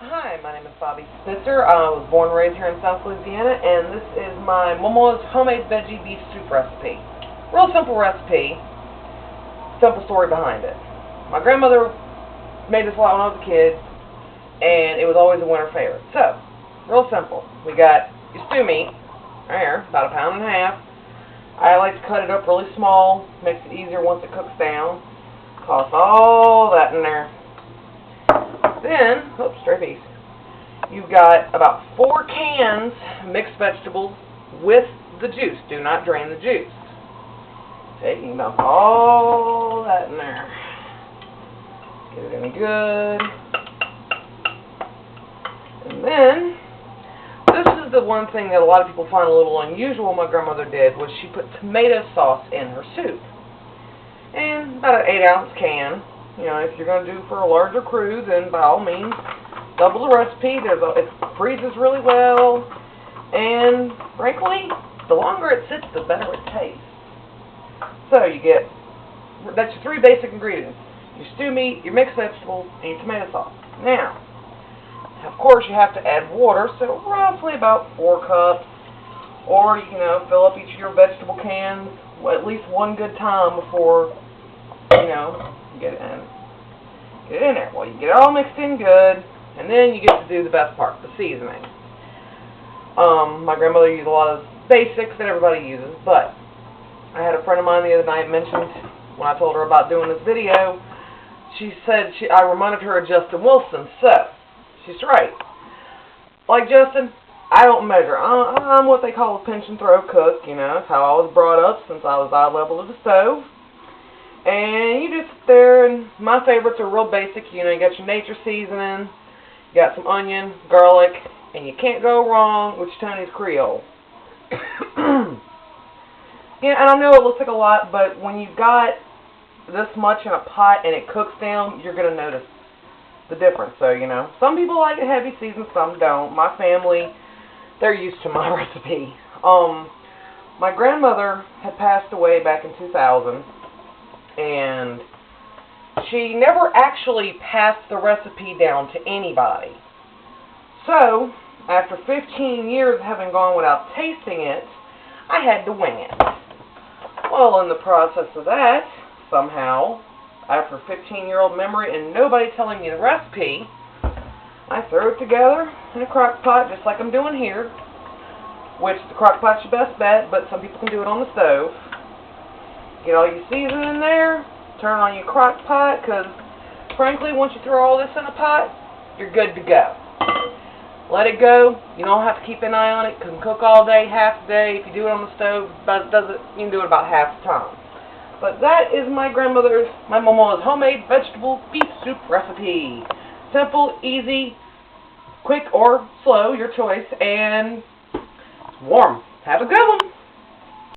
Hi, my name is Bobby Spitzer. I was born and raised here in South Louisiana, and this is my Maw Maw's homemade veggie beef soup recipe. Real simple recipe, simple story behind it. My grandmother made this a lot when I was a kid, and it was always a winter favorite. So, real simple. We got your stew meat, right here, about 1.5 pounds. I like to cut it up really small, makes it easier once it cooks down. Toss all that in there. Then, oops, stray piece. You've got about 4 cans mixed vegetables with the juice. Do not drain the juice. Okay, you can dump all that in there. Get it in good. And then, this is the one thing that a lot of people find a little unusual my grandmother did, was she put tomato sauce in her soup. And about an 8-ounce can. You know, if you're going to do for a larger crew, then by all means, double the recipe. It freezes really well, and frankly, the longer it sits, the better it tastes. So you get, that's your 3 basic ingredients: your stew meat, your mixed vegetables, and your tomato sauce. Now, of course, you have to add water, so roughly about 4 cups, or you know, fill up each of your vegetable cans at least one good time before, you know, get it in there. Well, you get it all mixed in good, and then you get to do the best part, the seasoning. My grandmother used a lot of basics that everybody uses, but I had a friend of mine the other night mentioned, when I told her about doing this video, she said I reminded her of Justin Wilson. So, she's right. Like Justin, I don't measure. I'm what they call a pinch and throw cook, you know. That's how I was brought up since I was eye level of the stove. And you just sit there, and my favorites are real basic. You know, you got your nature seasoning, you got some onion, garlic, and you can't go wrong with your Tony's Creole. Yeah, and I know it looks like a lot, but when you've got this much in a pot and it cooks down, you're going to notice the difference. So, you know, some people like it heavy seasoned, some don't. My family, they're used to my recipe. My grandmother had passed away back in 2000. And she never actually passed the recipe down to anybody. So, after 15 years of having gone without tasting it, I had to wing it. Well, in the process of that, somehow, after a 15-year-old memory and nobody telling me the recipe, I threw it together in a crock pot, just like I'm doing here, which the crock pot's your best bet, but some people can do it on the stove. Get all your seasoning in there, turn on your crock pot, because frankly, once you throw all this in a pot, you're good to go. Let it go. You don't have to keep an eye on it. It can cook all day, half the day. If you do it on the stove, you can do it about half the time. But that is my grandmother's, my Maw Maw's homemade vegetable beef soup recipe. Simple, easy, quick or slow, your choice, and warm. Have a good one.